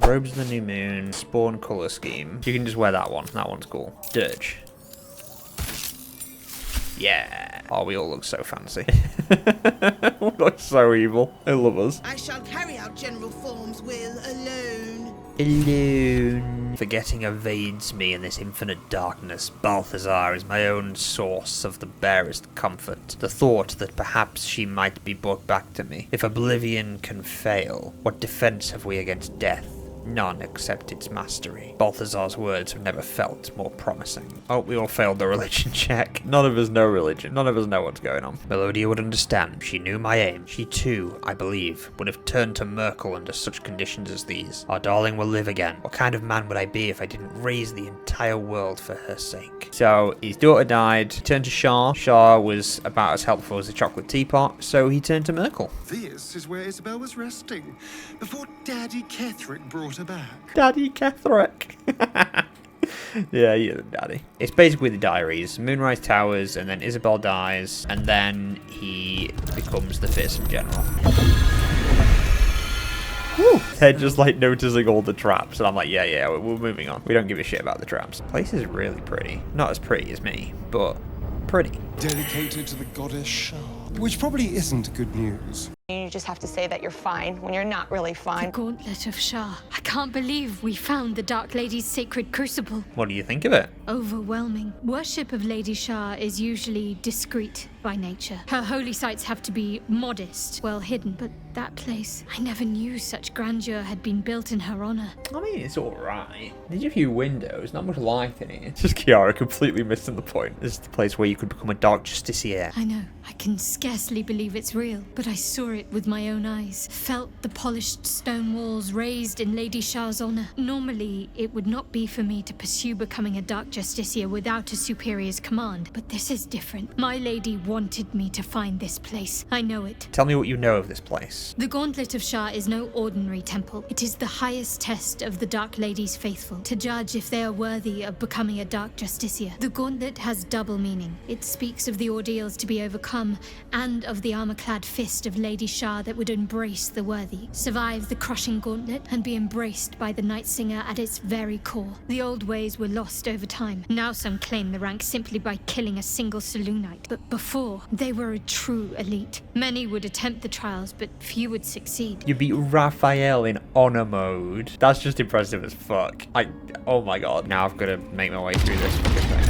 Robes of the New Moon, Spawn colour scheme. You can just wear that one. That one's cool. Dirge. Yeah. Oh, we all look so fancy. We look so evil. I love us. I shall carry out general forms will alone. Alone. Forgetting evades me in this infinite darkness. Balthazar is my own source of the barest comfort. The thought that perhaps she might be brought back to me. If oblivion can fail, what defense have we against death? None except its mastery. Balthazar's words have never felt more promising. Oh, we all failed the religion check. None of us know religion. None of us know what's going on. Melodia would understand. She knew my aim. She too, I believe, would have turned to Merkel under such conditions as these. Our darling will live again. What kind of man would I be if I didn't raise the entire world for her sake? So, his daughter died. He turned to Shah. Shah was about as helpful as a chocolate teapot, so he turned to Merkel. This is where Isabel was resting, before Daddy Ketherick brought her back. Daddy Ketherick. Yeah, you're the daddy. It's basically the diaries. Moonrise Towers, and then Isabel dies, and then he becomes the fearsome general. Woo. They're just like noticing all the traps, and I'm like, yeah, we're moving on. We don't give a shit about the traps. The place is really pretty. Not as pretty as me, but pretty. Dedicated to the goddess Shah, which probably isn't good news. You just have to say that you're fine when you're not really fine. The Gauntlet of Shah. I can't believe we found the Dark Lady's sacred crucible. What do you think of it? Overwhelming. Worship of Lady Shah is usually discreet by nature. Her holy sites have to be modest, well hidden. But that place, I never knew such grandeur had been built in her honor. I mean, it's alright. There's a few windows, not much light in it. It's just Kiara completely missing the point. This is the place where you could become a Dark Justiciar. I know. I can scarcely believe it's real, but I saw it with my own eyes. Felt the polished stone walls raised in Lady Shah's honor. Normally, it would not be for me to pursue becoming a Dark Justiciar without a superior's command, but this is different. My lady wanted me to find this place. I know it. Tell me what you know of this place. The Gauntlet of Shah is no ordinary temple. It is the highest test of the Dark Lady's faithful, to judge if they are worthy of becoming a Dark Justiciar. The Gauntlet has double meaning. It speaks of the ordeals to be overcome, and of the armor-clad fist of Lady Shah that would embrace the worthy, survive the crushing gauntlet, and be embraced by the Night Singer at its very core. The old ways were lost over time. Now some claim the rank simply by killing a single Saloonite, but before, they were a true elite. Many would attempt the trials, but few would succeed. You beat Raphael in honor mode. That's just impressive as fuck. Oh my god. Now I've got to make my way through this fucking thing.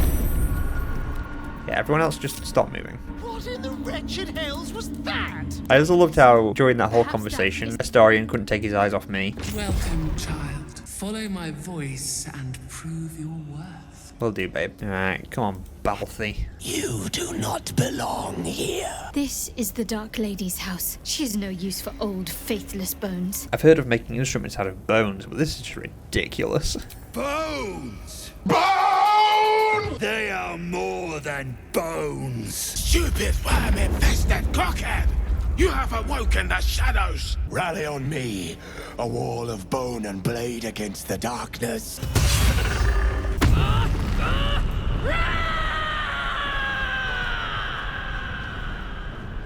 Yeah, everyone else just stop moving. What in the wretched hells was that? I also loved how, during that whole conversation, Astarion couldn't take his eyes off me. Welcome, child. Follow my voice and prove your worth. Will do, babe. Alright, come on, Balthy. You do not belong here. This is the Dark Lady's house. She is no use for old, faithless bones. I've heard of making instruments out of bones, but this is just ridiculous. Bones! Bones! They are more than bones. Stupid worm-infested cockhead! You have awoken the shadows! Rally on me, a wall of bone and blade against the darkness.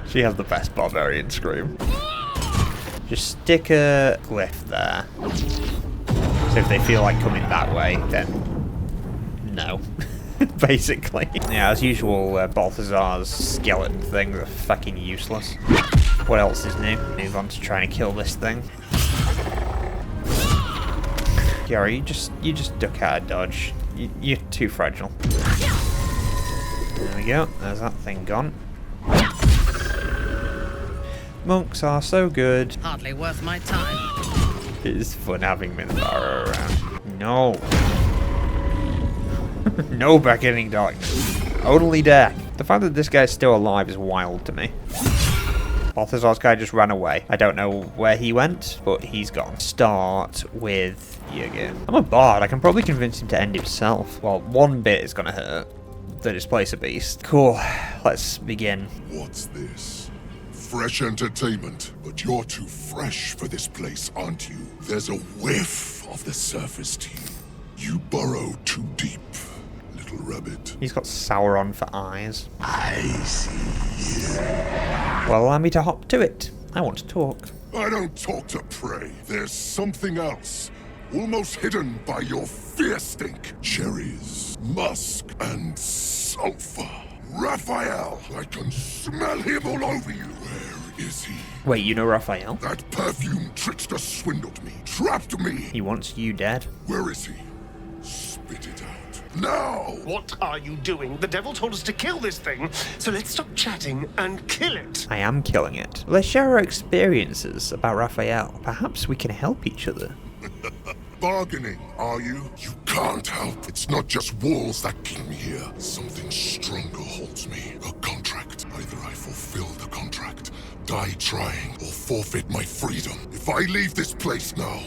She has the best barbarian scream. Just stick a glyph there. So if they feel like coming that way, then no. Basically. Yeah, as usual, Balthazar's skeleton things are fucking useless. What else is new? Move on to trying to kill this thing. Kiara, you just duck out of dodge. You're too fragile. There we go. There's that thing gone. Monks are so good. Hardly worth my time. It is fun having Minthara around. No. No beckoning darkness. Only death. The fact that this guy's still alive is wild to me. Balthazar's guy just ran away. I don't know where he went, but he's gone. Start with Yurgir. I'm a bard. I can probably convince him to end himself. Well, one bit is going to hurt. The Displacer Beast. Cool. Let's begin. What's this? Fresh entertainment, but you're too fresh for this place, aren't you? There's a whiff of the surface to you. You burrow too deep, little rabbit. He's got Sauron for eyes. I see. Well, allow me to hop to it. I want to talk. I don't talk to prey. There's something else. almost hidden by your fear stink. Cherries, musk, and sulfur. Raphael, I can smell him all over you. Where is he? Wait, you know Raphael? That perfume trickster swindled me, trapped me. He wants you dead. Where is he? Spit it out. Now! What are you doing? The devil told us to kill this thing, so let's stop chatting and kill it. I am killing it. Let's share our experiences about Raphael. Perhaps we can help each other. Bargaining, are you? You can't help. It's not just walls that keep me here. Something stronger holds me. A contract. Either I fulfill the contract, die trying, or forfeit my freedom. If I leave this place now,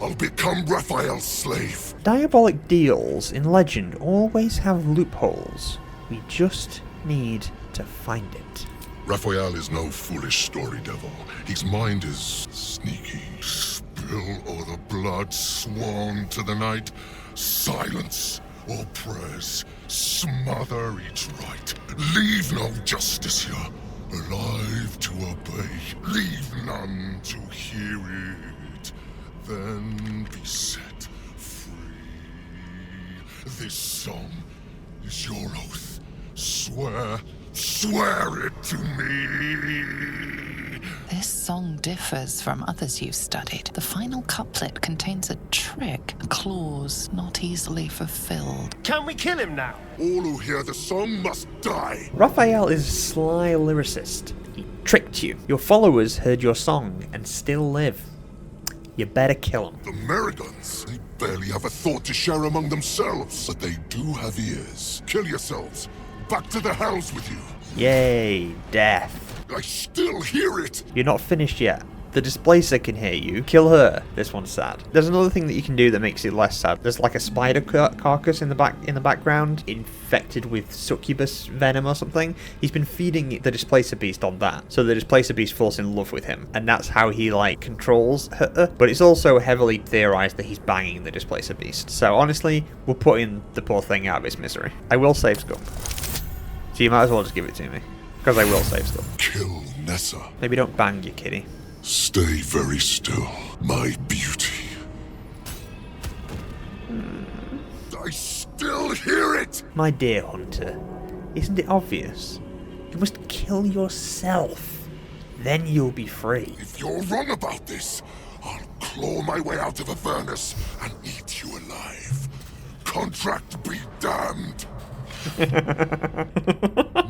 I'll become Raphael's slave. Diabolic deals in Legend always have loopholes. We just need to find it. Raphael is no foolish story devil. His mind is sneaky. Spill all the blood sworn to the night. Silence all prayers. Smother each right. Leave no justice here. Alive to obey. Leave none to hear it. Then be set free. This song is your oath. Swear it to me. This song differs from others you've studied. The final couplet contains a trick, a clause not easily fulfilled. Can we kill him now? All who hear the song must die. Raphael is a sly lyricist. He tricked you. Your followers heard your song and still live. You better kill him. The Merigons, they barely have a thought to share among themselves, but they do have ears. Kill yourselves. Back to the hells with you. Yay, death. I still hear it. You're not finished yet. The Displacer can hear you. Kill her. This one's sad. There's another thing that you can do that makes it less sad. There's like a spider carcass in the background, infected with succubus venom or something. He's been feeding the Displacer Beast on that, so the Displacer Beast falls in love with him, and that's how he like controls her. But it's also heavily theorized that he's banging the Displacer Beast. So honestly, we're putting the poor thing out of its misery. I will save Scum. So you might as well just give it to me, because I will save Scum. Kill Nessa. Maybe don't bang you, kitty. Stay very still, my beauty. I still hear it! My dear Hunter, isn't it obvious? You must kill yourself. Then you'll be free. If you're wrong about this, I'll claw my way out of Avernus and eat you alive. Contract be damned.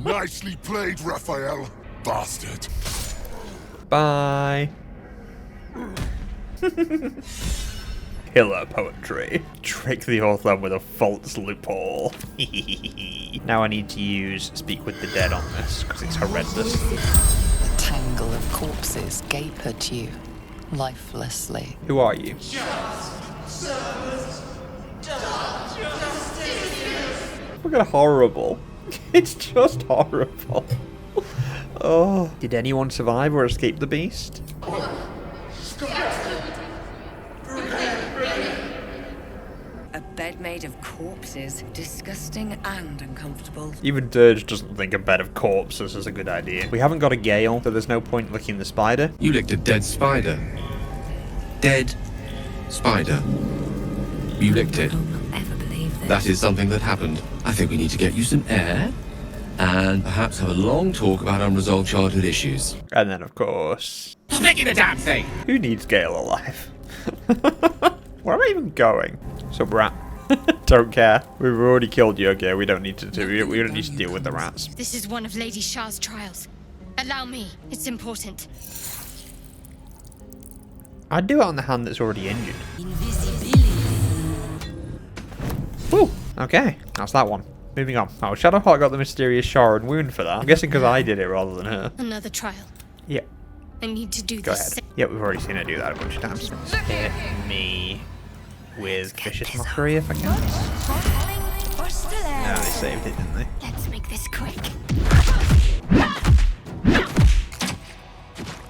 Nicely played, Raphael. Bastard. Bye. Killer poetry. Trick the author with a false loophole. Now I need to use Speak with the Dead on this, because it's horrendous. A tangle of corpses gape at you, lifelessly. Who are you? Look at horrible. It's just horrible. Oh. Did anyone survive or escape the beast? A bed made of corpses. Disgusting and uncomfortable. Even Dirge doesn't think a bed of corpses is a good idea. We haven't got a gale, so there's no point licking the spider. You licked a dead spider. Dead spider. You licked it. I'll never believe this. That is something that happened. I think we need to get you some air and perhaps have a long talk about unresolved childhood issues. And then, of course... Sticking the damn thing! Who needs Gale alive? Where am I even going? So, rat. Don't care. We've already killed you, okay? We don't need to we don't need to deal with the rats. This is one of Lady Shah's trials. Allow me. It's important. I'd do it on the hand that's already injured. Woo! Okay, that's that one. Moving on. Oh, Shadowheart got the mysterious shard wound for that. I'm guessing because I did it rather than her. Another trial. Yeah. I need to do Go this. ahead. Yeah, we've already seen her do that a bunch of times. Hit me with Vicious Mockery if I can. No, they saved it, didn't they? Let's make this quick.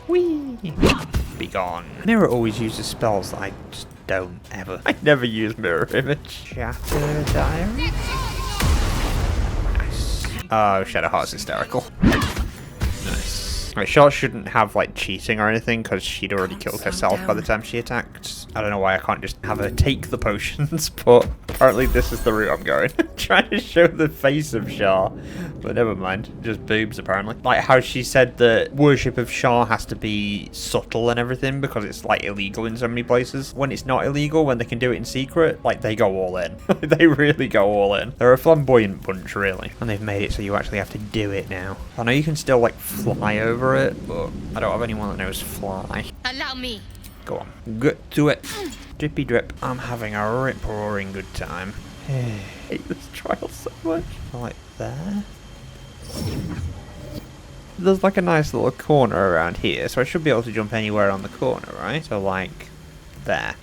Whee! Be gone. Mirror always uses spells that I just don't ever. I never use Mirror Image. Shatter Diary? Nice. Oh, Shadowheart's hysterical. Nice. Right, Charlotte shouldn't have, like, cheating or anything, because she'd already killed herself by the time she attacked. I don't know why I can't just have her take the potions, but apparently this is the route I'm going. Trying to show the face of Shah, but never mind. Just boobs, apparently. Like how she said that worship of Shah has to be subtle and everything because it's like illegal in so many places. When it's not illegal, when they can do it in secret, like they go all in. They really go all in. They're a flamboyant bunch, really. And they've made it so you actually have to do it now. I know you can still like fly over it, but I don't have anyone that knows fly. Allow me. Go on. Get to it. Drippy drip. I'm having a rip-roaring good time. I hate this trial so much. Like there. There's like a nice little corner around here, so I should be able to jump anywhere on the corner, right? So like there.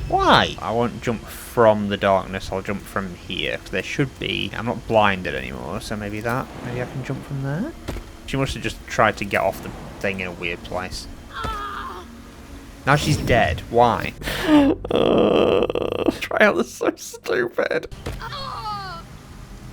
Why? I won't jump from the darkness, I'll jump from here. There should be. I'm not blinded anymore, so maybe that. Maybe I can jump from there? She must have just tried to get off the thing in a weird place. Now she's dead. Why? Trial is so stupid.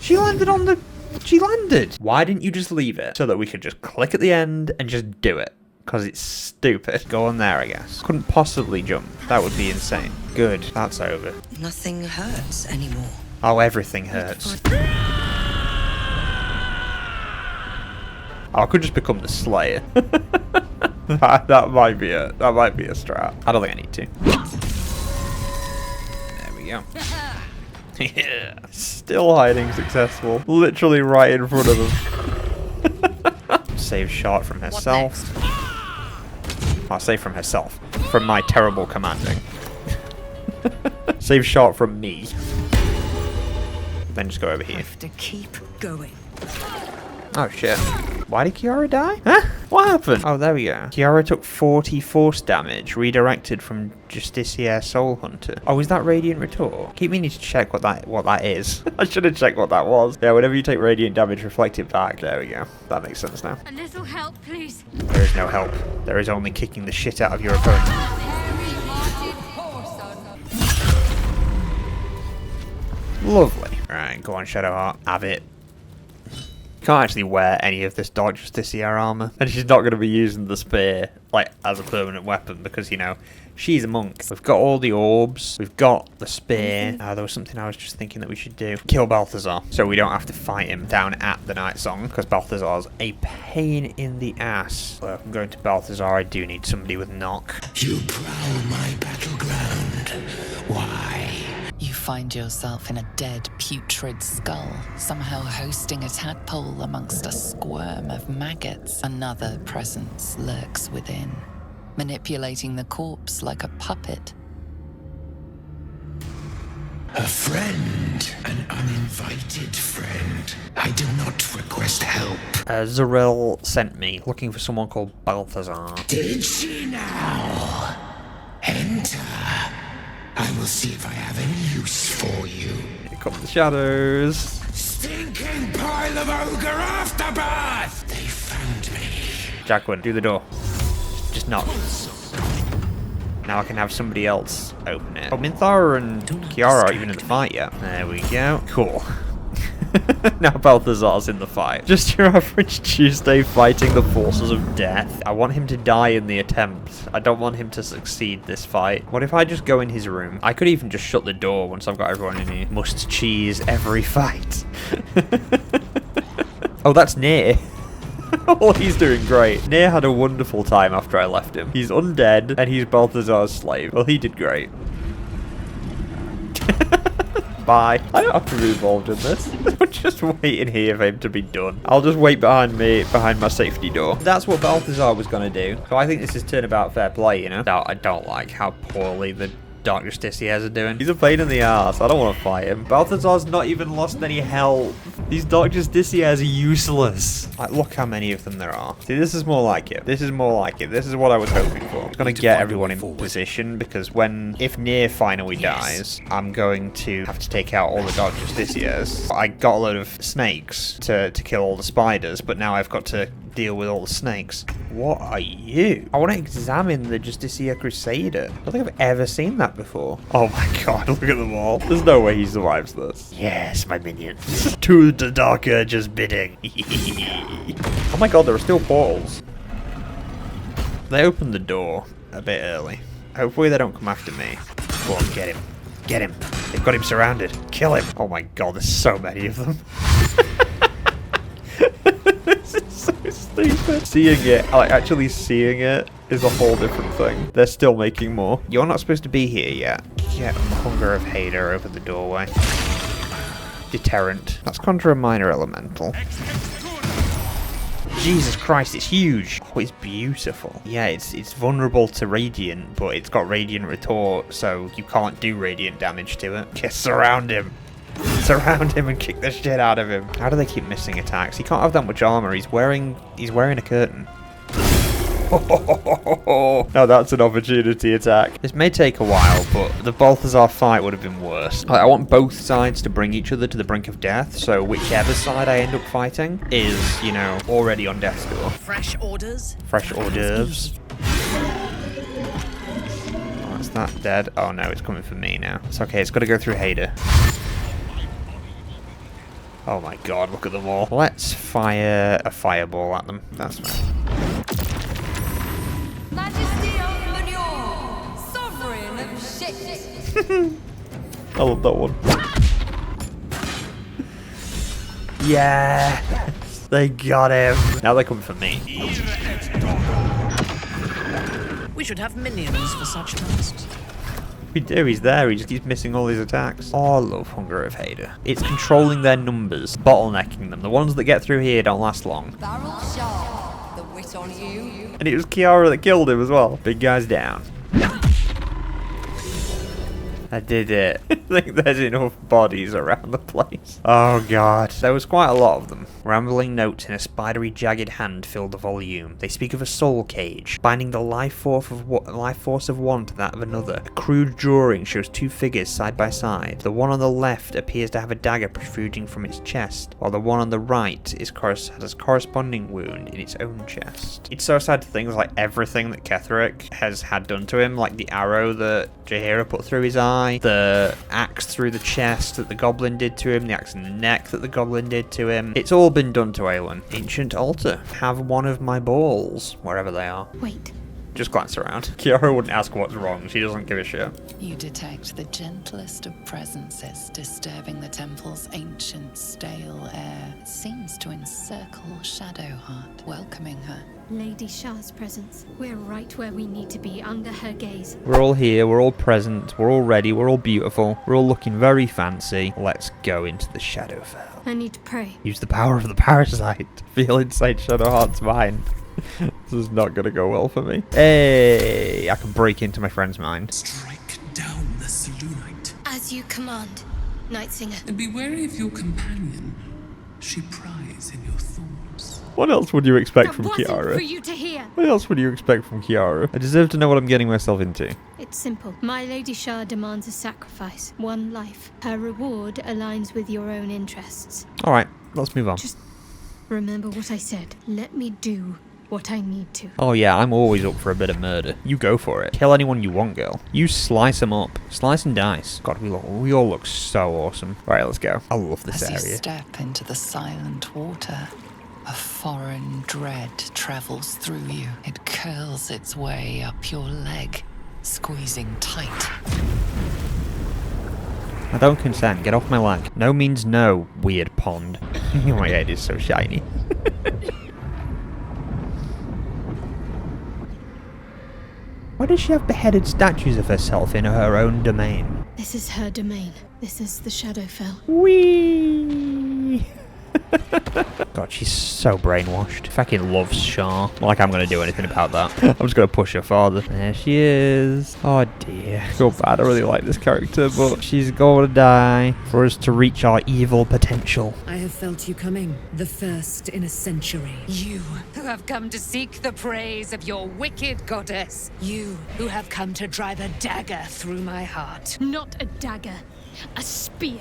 She landed on the... She landed. Why didn't you just leave it? So that we could just click at the end and just do it. Because it's stupid. Go on there, I guess. Couldn't possibly jump. That would be insane. Good. That's over. Nothing hurts anymore. Oh, everything hurts. Oh, I could just become the Slayer. That might be it. That might be a strat. I don't think I need to. There we go. Yeah. Still hiding successful. Literally right in front of him. Save shot from herself. I'll save from herself. From my terrible commanding. Save shot from me. Then just go over here. Have to keep going. Oh shit. Why did Kiara die? Huh? What happened? Oh, there we go. Kiara took 40 force damage, redirected from Justicia Soul Hunter. Oh, is that Radiant Retort? Keep meaning to check what that is. I should have checked what that was. Yeah, whenever you take radiant damage, reflect it back. There we go. That makes sense now. A little help, please. There is no help. There is only kicking the shit out of your opponent. Lovely. Alright, go on, Shadowheart. Have it. Can't actually wear any of this Dark Justicia armor, and she's not going to be using the spear like as a permanent weapon because, you know, she's a monk. We've got all the orbs, we've got the spear. There was something I was just thinking that we should do. Kill Balthazar, so we don't have to fight him down at the Night Song, because Balthazar's a pain in the ass. So if I'm going to Balthazar, I do need somebody with knock. You prowl my battleground. Why? You find yourself in a dead, putrid skull, somehow hosting a tadpole amongst a squirm of maggots. Another presence lurks within, manipulating the corpse like a puppet. A friend, an uninvited friend. I do not request help. Zarel sent me, looking for someone called Balthazar. Did she now? Enter. I will see if I have any use for you. Here come the shadows. Stinking pile of ogre afterbirth! They found me. Jacqueline, do the door. Just knock. Now I can have somebody else open it. Oh, Minthara and Kiara aren't even in the fight yet. There we go. Cool. Now Balthazar's in the fight. Just your average Tuesday fighting the forces of death. I want him to die in the attempt. I don't want him to succeed this fight. What if I just go in his room? I could even just shut the door once I've got everyone in here. Must cheese every fight. Oh, that's Nir. Oh, he's doing great. Nir had a wonderful time after I left him. He's undead and he's Balthazar's slave. Well, he did great. Bye. I don't have to be involved in this. I'm just waiting here for him to be done. I'll just wait behind my safety door. That's what Balthazar was going to do. So I think this is turnabout fair play, you know? I don't like how poorly the Dark Justiciars are doing. He's a pain in the ass. I don't want to fight him. Balthazar's not even lost any health. These Dark Justiciars are useless. Like, look how many of them there are. See, this is more like it. This is more like it. This is what I was hoping for. I'm going to get everyone in position because if Nir finally dies, I'm going to have to take out all the Dark Justiciars. I got a load of snakes to kill all the spiders, but now I've got to deal with all the snakes. What are you? I want to examine the Justicia Crusader. I don't think I've ever seen that before. Oh my god, look at them all. There's no way he survives this. Yes, my minions. To the Dark Urge's bidding. Oh my god, there are still portals. They opened the door a bit early. Hopefully they don't come after me. Go on, get him. Get him. They've got him surrounded. Kill him. Oh my god, there's so many of them. This is so stupid. Seeing it, like actually seeing it, is a whole different thing. They're still making more. You're not supposed to be here yet. Get Hunger of Hader over the doorway. Deterrent. Let's conjure a minor elemental. Jesus Christ, it's huge. Oh, it's beautiful. Yeah, it's vulnerable to radiant, but it's got radiant retort, so you can't do radiant damage to it. Just surround him. Surround him and kick the shit out of him. How do they keep missing attacks? He can't have that much armor. He's wearing a curtain. Now that's an opportunity attack. This may take a while, but the Balthazar fight would have been worse. I want both sides to bring each other to the brink of death, so whichever side I end up fighting is, you know, already on death's door. Fresh orders? Fresh hors d'oeuvres. Oh, is that dead? Oh no, it's coming for me now. It's okay, it's got to go through Hader. Oh my god, look at them all. Let's fire a fireball at them. That's fine. Majesty of Manure, sovereign of shit. I love that one. Yeah, they got him. Now they're coming for me. We should have minions for such tasks. We do, he's there, he just keeps missing all his attacks. Oh, I love Hunger of Hader. It's controlling their numbers, bottlenecking them. The ones that get through here don't last long. Barrel sharp, the wit on you. And it was Kiara that killed him as well. Big guy's down. I did it. I think there's enough bodies around the place. Oh god, there was quite a lot of them. Rambling notes in a spidery, jagged hand filled the volume. They speak of a soul cage, binding the life force of one to that of another. A crude drawing shows two figures side by side. The one on the left appears to have a dagger protruding from its chest, while the one on the right has a corresponding wound in its own chest. It's so sad to think like everything that Ketheric has had done to him, like the arrow that Jaheira put through his eye, the axe through the chest that the goblin did to him, the axe in the neck that the goblin did to him. It's all been done to Aelin. Ancient altar. Have one of my balls, wherever they are. Wait. Just glance around. Kiara wouldn't ask what's wrong. She doesn't give a shit. You detect the gentlest of presences disturbing the temple's ancient, stale air. It seems to encircle Shadowheart, welcoming her. Lady Shah's presence. We're right where we need to be, under her gaze. We're all here, we're all present, we're all ready, we're all beautiful, we're all looking very fancy. Let's go into the Shadowfell. I need to pray. Use the power of the parasite. Feel inside Shadowheart's mind. This is not going to go well for me. Hey, I can break into my friend's mind. Strike down the Selûnite. As you command, Nightsinger. And be wary of your companion. She pries in your thoughts. What else would you expect That from wasn't Kiara? for you to hear. What else would you expect from Kiara? I deserve to know what I'm getting myself into. It's simple. My Lady Shah demands a sacrifice. One life. Her reward aligns with your own interests. Alright, let's move on. Just remember what I said. Let me do what I need to. Oh yeah, I'm always up for a bit of murder. You go for it. Kill anyone you want, girl. You slice them up. Slice and dice. God, we all look so awesome. Right, let's go. I love this area. As you step into the silent water, a foreign dread travels through you. It curls its way up your leg, squeezing tight. I don't consent. Get off my leg. No means no, weird pond. Oh my head is so shiny. Why does she have beheaded statues of herself in her own domain? This is her domain. This is the Shadowfell. Whee! God, she's so brainwashed. Fucking loves Shah. Not like I'm going to do anything about that. I'm just going to push her farther. There she is. Oh dear. I feel bad. I really like this character, but she's going to die for us to reach our evil potential. I have felt you coming. The first in a century. You who have come to seek the praise of your wicked goddess. You who have come to drive a dagger through my heart. Not a dagger. A spear.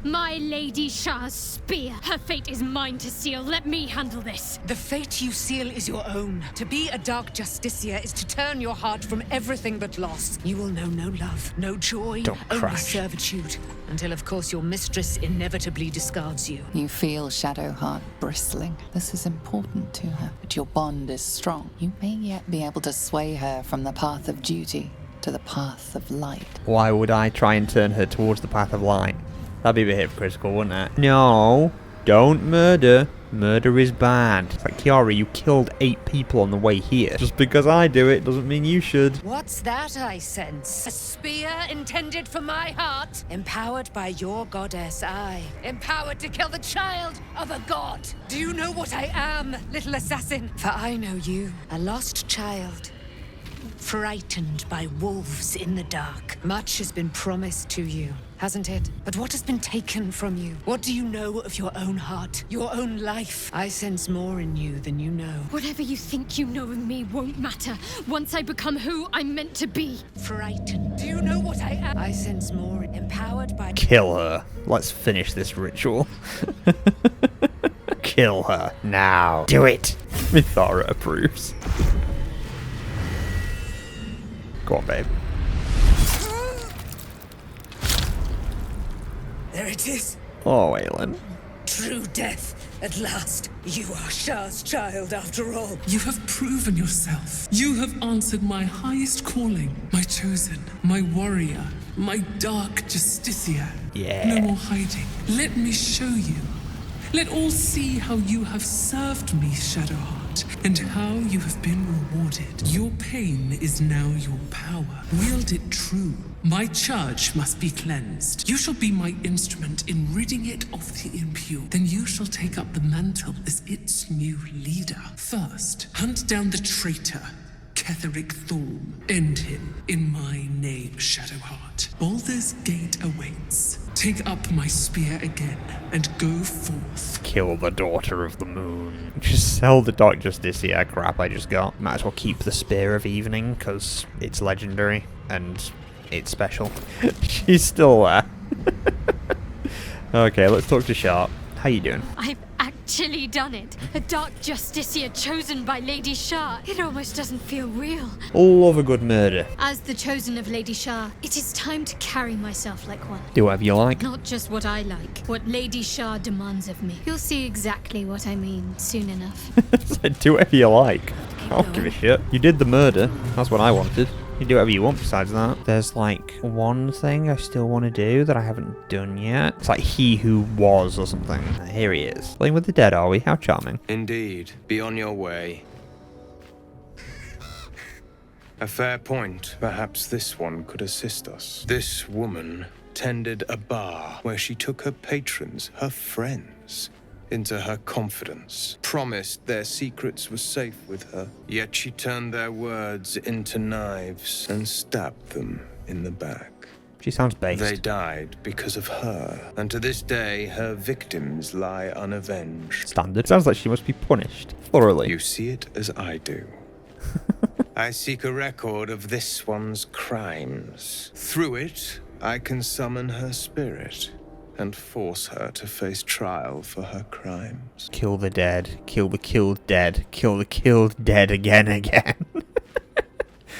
My Lady Shah's spear. Her fate is mine to seal. Let me handle this. The fate you seal is your own. To be a dark justiciar is to turn your heart from everything but loss. You will know no love, no joy, only servitude. Until, of course, your mistress inevitably discards you. You feel Shadowheart bristling. This is important to her, but your bond is strong. You may yet be able to sway her from the path of duty. to the path of light. Why would I try and turn her towards the path of light? That'd be a bit hypocritical, wouldn't it? No, don't murder. Murder is bad. It's like, Kiara, you killed 8 people on the way here. Just because I do it doesn't mean you should. What's that I sense? A spear intended for my heart? Empowered by your goddess, I. Empowered to kill the child of a god. Do you know what I am, little assassin? For I know you, a lost child. Frightened by wolves in the dark. Much has been promised to you, hasn't it? But what has been taken from you? What do you know of your own heart, your own life? I sense more in you than you know. Whatever you think you know of me won't matter once I become who I'm meant to be. Frightened. Do you know what I am? I sense more, empowered by... Kill her. Let's finish this ritual. Kill her. Now. Do it. Mithara approves. Go on, babe. There it is. Oh, Aelin. True death, at last. You are Shah's child, after all. You have proven yourself. You have answered my highest calling, my chosen, my warrior, my dark Justicia. Yeah. No more hiding. Let me show you. Let all see how you have served me, Shadowheart, and how you have been rewarded. Your pain is now your power. Wield it true. My charge must be cleansed. You shall be my instrument in ridding it of the impure. Then you shall take up the mantle as its new leader. First, hunt down the traitor, Ketheric Thorm. End him in my name, Shadowheart. Baldur's Gate awaits. Take up my spear again and go forth. Kill the daughter of the moon. Just sell the Dark Justicia crap I just got. Might as well keep the Spear of Evening because it's legendary and it's special. She's still there. Okay, let's talk to Sharp. How you doing? I've actually done it. A Dark Justicia chosen by Lady Shah. It almost doesn't feel real. Love a good murder. As the chosen of Lady Shah, it is time to carry myself like one. Do whatever you like. Not just what I like, what Lady Shah demands of me. You'll see exactly what I mean soon enough. Do whatever you like. I don't give a shit. You did the murder. That's what I wanted. You do whatever you want besides that. There's like one thing I still want to do that I haven't done yet. It's like He Who Was or something. Here he is. Playing with the dead, are we? How charming. Indeed. Be on your way. A fair point. Perhaps this one could assist us. This woman tended a bar where she took her patrons, her friends, into her confidence, promised their secrets were safe with her, yet she turned their words into knives and stabbed them in the back. She sounds based. They died because of her, and to this day her victims lie unavenged. Standard. Sounds like she must be punished thoroughly. You see it as I do. I seek a record of this one's crimes. Through it, I can summon her spirit and force her to face trial for her crimes. Kill the dead. Kill the killed dead. Kill the killed dead again.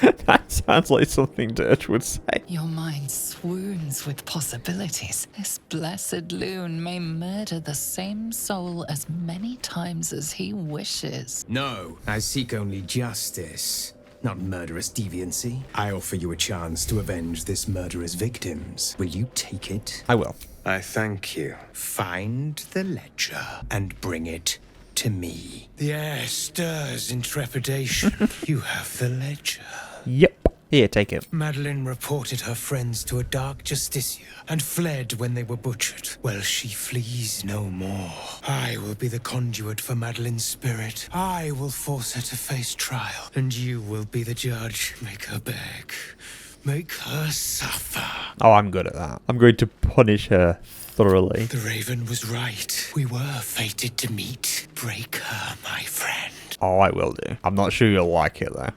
That sounds like something Dirge would say. Your mind swoons with possibilities. This blessed loon may murder the same soul as many times as he wishes. No, I seek only justice, not murderous deviancy. I offer you a chance to avenge this murderer's victims. Will you take it? I will. I thank you. Find the ledger and bring it to me. The air stirs in trepidation. You have the ledger. Yep. Here, take it. Madeline reported her friends to a Dark Justicia and fled when they were butchered. Well, she flees no more. I will be the conduit for Madeline's spirit. I will force her to face trial, and you will be the judge. Make her beg. Make her suffer. Oh, I'm good at that. I'm going to punish her thoroughly. The Raven was right. We were fated to meet. Break her, my friend. Oh, I will do. I'm not sure you'll like it, though.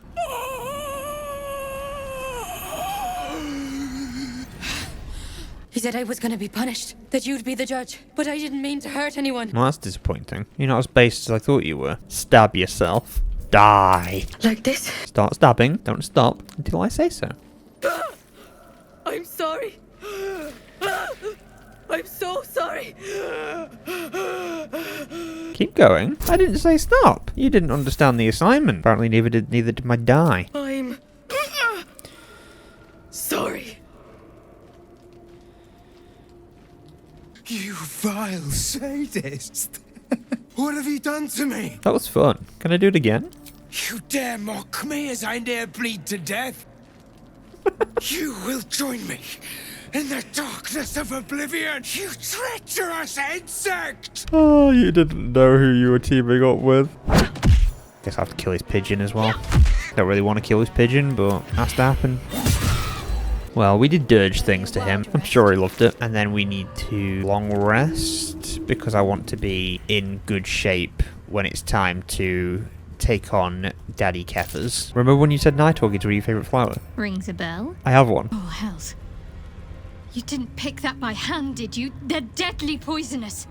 He said I was going to be punished, that you'd be the judge, but I didn't mean to hurt anyone. Well, that's disappointing. You're not as based as I thought you were. Stab yourself. Die. Like this? Start stabbing. Don't stop until I say so. I'm sorry. I'm so sorry. Keep going. I didn't say stop. You didn't understand the assignment. Apparently neither did my die. You vile sadist! What have you done to me? That was fun. Can I do it again? You dare mock me as I near bleed to death? You will join me in the darkness of oblivion, you treacherous insect! Oh, you didn't know who you were teaming up with. Guess I have to kill his pigeon as well. Don't really want to kill his pigeon, but has to happen. Well, we did dirge things to him. I'm sure he loved it. And then we need to long rest because I want to be in good shape when it's time to take on Daddy Kethers. Remember when you said night orchids were your favourite flower? Rings a bell. I have one. Oh, hells. You didn't pick that by hand, did you? They're deadly poisonous.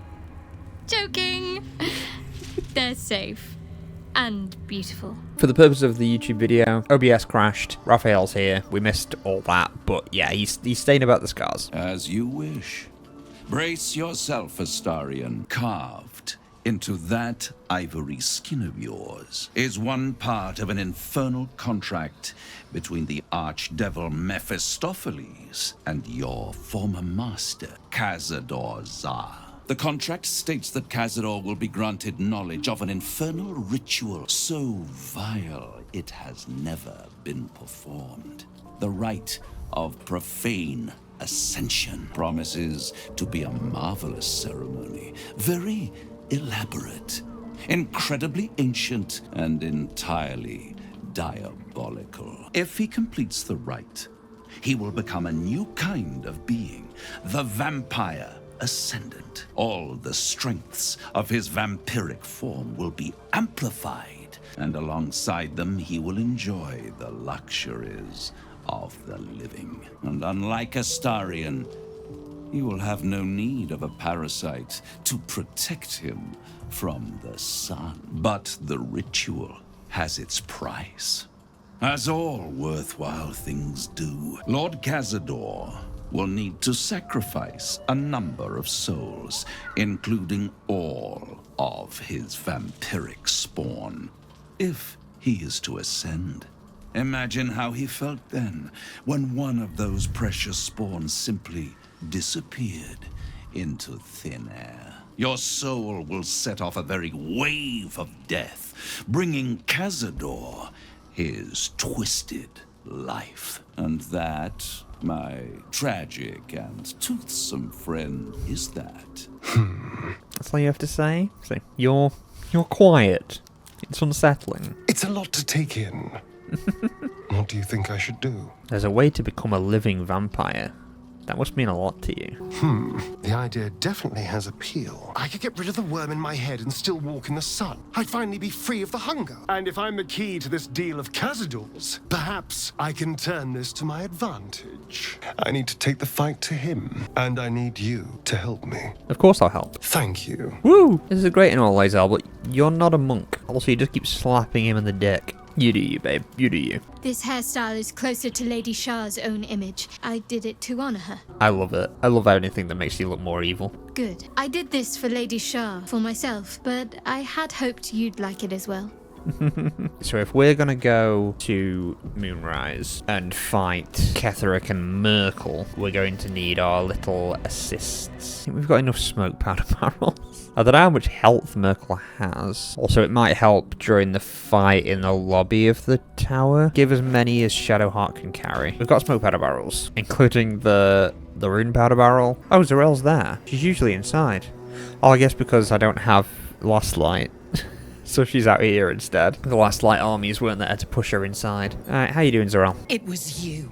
Joking. They're safe. And beautiful. For the purpose of the YouTube video, OBS crashed, Raphael's here, we missed all that, but yeah, he's staying about the scars. As you wish. Brace yourself, Astarion. Carved into that ivory skin of yours is one part of an infernal contract between the archdevil Mephistopheles and your former master, Cazador Zar. The contract states that Cazador will be granted knowledge of an infernal ritual so vile it has never been performed. The rite of profane ascension promises to be a marvelous ceremony, very elaborate, incredibly ancient, and entirely diabolical. If he completes the rite, he will become a new kind of being, the vampire ascendant. All the strengths of his vampiric form will be amplified, and alongside them he will enjoy the luxuries of the living. And unlike Astarion, he will have no need of a parasite to protect him from the sun. But the ritual has its price, as all worthwhile things do. Lord Cazador will need to sacrifice a number of souls, including all of his vampiric spawn, if he is to ascend. Imagine how he felt then, when one of those precious spawns simply disappeared into thin air. Your soul will set off a very wave of death, bringing Cazador his twisted life. And that, my tragic and toothsome friend, is that. That's all you have to say? So you're quiet. It's unsettling. It's a lot to take in. What do you think I should do? There's a way to become a living vampire. That must mean a lot to you. The idea definitely has appeal. I could get rid of the worm in my head and still walk in the sun. I'd finally be free of the hunger. And if I'm the key to this deal of Cazador's, perhaps I can turn this to my advantage. I need to take the fight to him, and I need you to help me. Of course I'll help. Thank you. Woo! This is great and all, Lae'zel, but you're not a monk. Also, you just keep slapping him in the dick. You do you, babe. You do you. This hairstyle is closer to Lady Shah's own image. I did it to honor her. I love it. I love anything that makes you look more evil. Good. I did this for Lady Shah, for myself, but I had hoped you'd like it as well. So if we're gonna go to Moonrise and fight Ketherick and Merkel, we're going to need our little assists. I think we've got enough smoke powder barrels. I don't know how much health Merkel has. Also, it might help during the fight in the lobby of the tower. Give as many as Shadowheart can carry. We've got smoke powder barrels, including the rune powder barrel. Oh, Zarel's there. She's usually inside. Oh, I guess because I don't have Last Light. So she's out here instead. The Last Light armies weren't there to push her inside. Alright, how you doing, Zarel? It was you.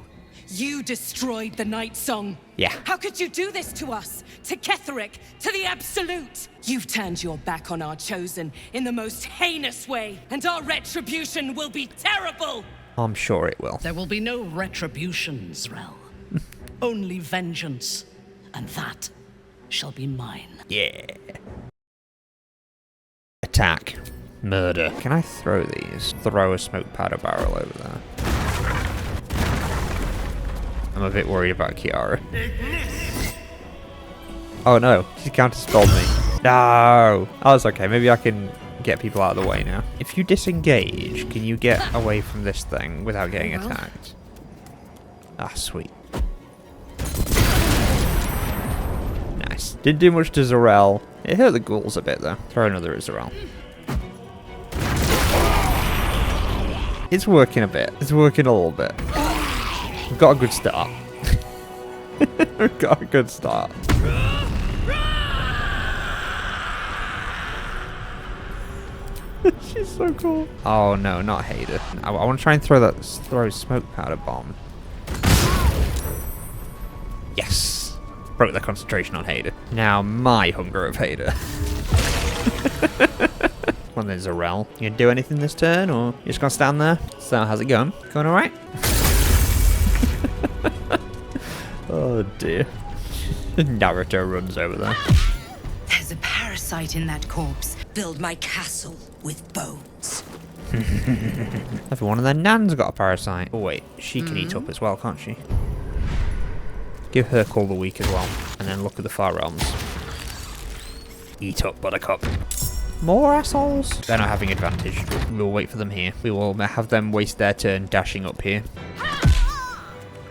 You destroyed the Night Song. Yeah. How could you do this to us? To Ketherick? To the Absolute? You've turned your back on our Chosen in the most heinous way, and our retribution will be terrible! I'm sure it will. There will be no retribution, Zrel. Only vengeance. And that shall be mine. Yeah. Attack. Murder. Can I throw these? Throw a smoke powder barrel over there. I'm a bit worried about Kiara. Oh no, she counterspelled me. No! Oh, it's okay. Maybe I can get people out of the way now. If you disengage, can you get away from this thing without getting attacked? Ah, sweet. Nice. Didn't do much to Zarel. It hurt the ghouls a bit, though. Throw another at Zarel. It's working a bit. It's working a little bit. We've got a good start. We've got a good start. She's so cool. Oh no, not Hader. I want to try and throw smoke powder bomb. Yes. Broke the concentration on Hader. Now my hunger of Hader. Come on then, Zarel. You gonna do anything this turn, or you just gonna stand there? So how's it going? Going alright? Oh dear. Naruto runs over there. There's a parasite in that corpse. Build my castle with bones. Everyone and their nan's got a parasite. Oh wait, she can eat up as well, can't she? Give her Call the Weak as well. And then look at the Far Realms. Eat up, Buttercup. More assholes. They're not having advantage. We'll wait for them here. We will have them waste their turn dashing up here.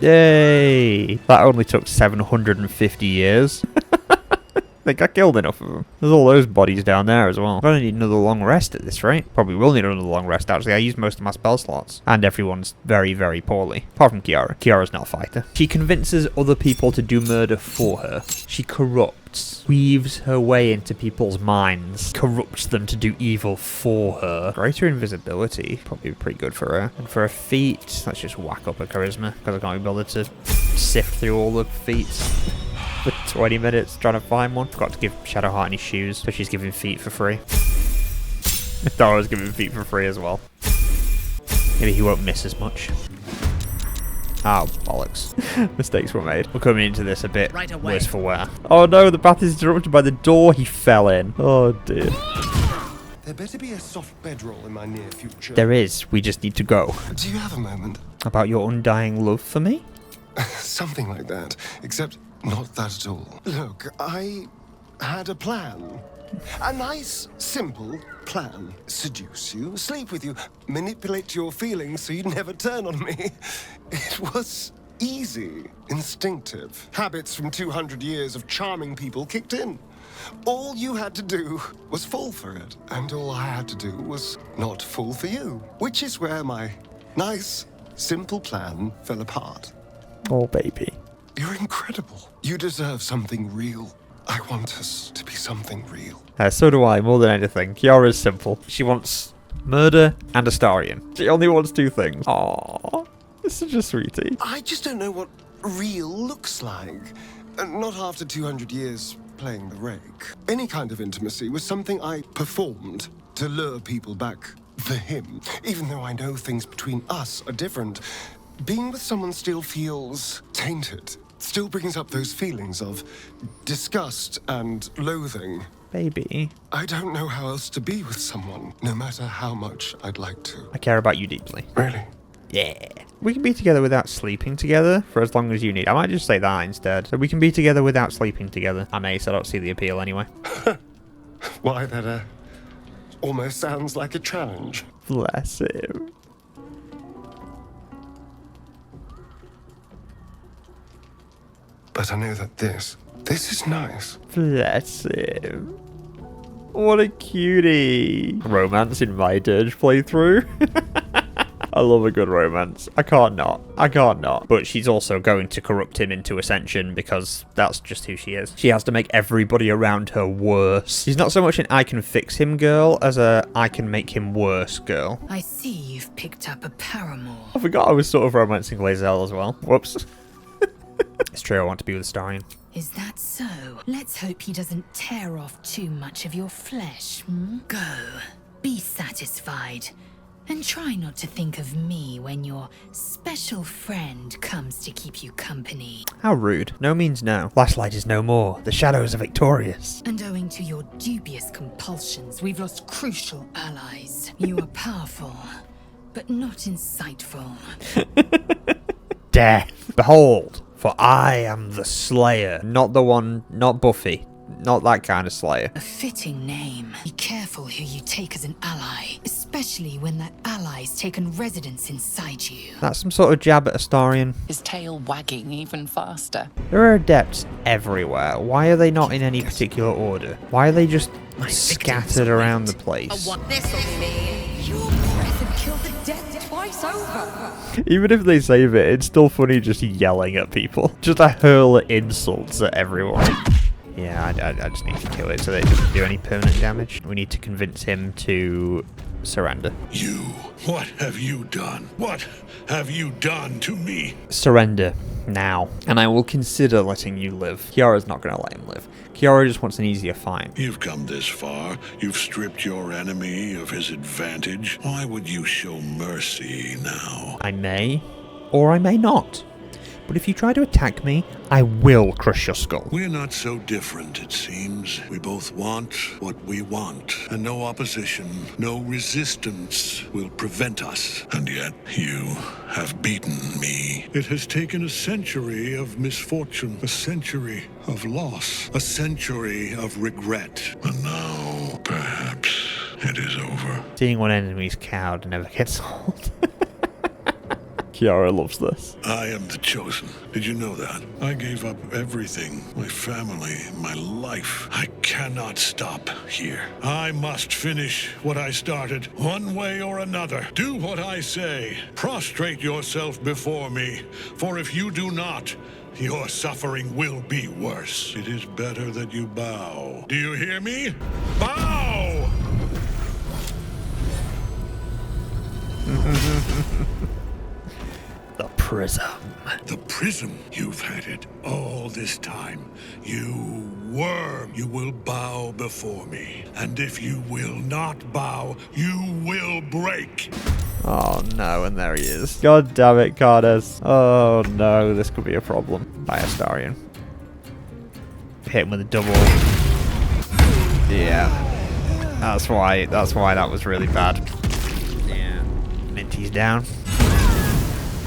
Yay! That only took 750 years. I think I killed enough of them. There's all those bodies down there as well. I'm gonna need another long rest at this rate. Probably will need another long rest, actually. I used most of my spell slots. And everyone's very, very poorly. Apart from Kiara. Kiara's not a fighter. She convinces other people to do murder for her. She corrupts. Weaves her way into people's minds. Corrupts them to do evil for her. Greater invisibility. Probably pretty good for her. And for her feat, let's just whack up her charisma. Because I can't be bothered to sift through all the feats. For 20 minutes trying to find one. Forgot to give Shadowheart any shoes, so she's giving feet for free. I thought I was giving feet for free as well. Maybe he won't miss as much. Oh, bollocks. Mistakes were made. We're coming into this a bit worse for wear. Oh no, the path is interrupted by the door he fell in. Oh dear. There better be a soft bedroll in my near future. There is. We just need to go. Do you have a moment? About your undying love for me? Something like that, except not that at all. Look, I had a plan. A nice, simple plan. Seduce you, sleep with you, manipulate your feelings so you'd never turn on me. It was easy, instinctive. Habits from 200 years of charming people kicked in. All you had to do was fall for it. And all I had to do was not fall for you. Which is where my nice, simple plan fell apart. Oh, baby. You're incredible. You deserve something real. I want us to be something real. So do I, more than anything. Kiara's simple. She wants murder and Astarion. She only wants two things. Aww. It's such a sweetie. I just don't know what real looks like. Not after 200 years playing the rake. Any kind of intimacy was something I performed to lure people back for him. Even though I know things between us are different, being with someone still feels tainted. Still brings up those feelings of disgust and loathing. Baby. I don't know how else to be with someone, no matter how much I'd like to. I care about you deeply. Really? Yeah. We can be together without sleeping together for as long as you need. I might just say that instead. So we can be together without sleeping together. I'm ace, I don't see the appeal anyway. Why, that almost sounds like a challenge. Bless him. But I know that this is nice. Bless him. What a cutie. Romance in my Dirge playthrough. I love a good romance. I can't not. I can't not. But she's also going to corrupt him into Ascension because that's just who she is. She has to make everybody around her worse. She's not so much an I can fix him girl as a I can make him worse girl. I see you've picked up a paramour. I forgot I was sort of romancing Lae'zel as well. Whoops. It's true, I want to be with Astarion. Is that so? Let's hope he doesn't tear off too much of your flesh. Go. Be satisfied. And try not to think of me when your special friend comes to keep you company. How rude. No means no. Flashlight is no more. The shadows are victorious. And owing to your dubious compulsions, we've lost crucial allies. You are powerful, but not insightful. Death. Behold, for I am the Slayer. Not the one, not Buffy. not that kind of slayer. A fitting name. Be careful who you take as an ally, especially when that ally's taken residence inside you. That's some sort of jab at Astarion. His tail wagging even faster. There are adepts everywhere. Why are they not in any particular order? Why are they just scattered around the place? This'll mean your present killed the death twice over. Even if they save it, it's still funny just yelling at people. Just a hurl insults at everyone. Yeah, I just need to kill it so that it doesn't do any permanent damage. We need to convince him to surrender. You, what have you done? What have you done to me? Surrender now, and I will consider letting you live. Kiara's not going to let him live. Kiara just wants an easier fight. You've come this far. You've stripped your enemy of his advantage. Why would you show mercy now? I may, or I may not. But if you try to attack me, I will crush your skull. We're not so different, it seems. We both want what we want, and no opposition, no resistance will prevent us. And yet, you have beaten me. It has taken a century of misfortune, a century of loss, a century of regret. And now, perhaps, it is over. Seeing one enemy's cowed never gets old. Kiara loves this. I am the chosen. Did you know that? I gave up everything. My family, my life. I cannot stop here. I must finish what I started, one way or another. Do what I say. Prostrate yourself before me, for if you do not, your suffering will be worse. It is better that you bow. Do you hear me? Bow! The prism. The prism. You've had it all this time. You worm. You will bow before me. And if you will not bow, you will break. Oh no, and there he is. God damn it, Cardes. Oh no, this could be a problem. By Astarion. Hit him with a double. Yeah. That's why that was really bad. Yeah. Minty's down.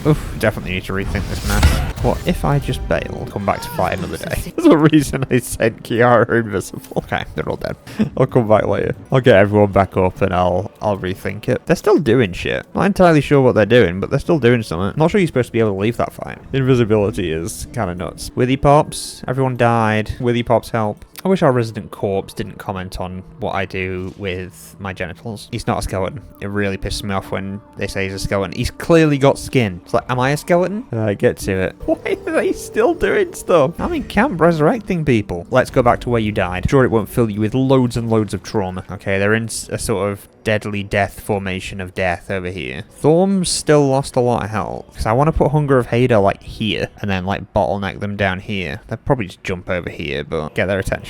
Oof, definitely need to rethink this match. What if I just bail, come back to fight another day? There's a reason I sent Kiara invisible. Okay, they're all dead. I'll come back later. I'll get everyone back up and I'll rethink it. They're still doing shit. Not entirely sure what they're doing, but they're still doing something. Not sure you're supposed to be able to leave that fight. Invisibility is kind of nuts. Withy Pops, everyone died. Withy Pops help. I wish our resident corpse didn't comment on what I do with my genitals. He's not a skeleton. It really pisses me off when they say he's a skeleton. He's clearly got skin. It's like, am I a skeleton? Get to it. Why are they still doing stuff? I'm in camp resurrecting people. Let's go back to where you died. Sure, it won't fill you with loads and loads of trauma. Okay, they're in a sort of deadly death formation of death over here. Thorm's still lost a lot of health. Because I want to put Hunger of Hader like here. And then like bottleneck them down here. They'll probably just jump over here, but get their attention.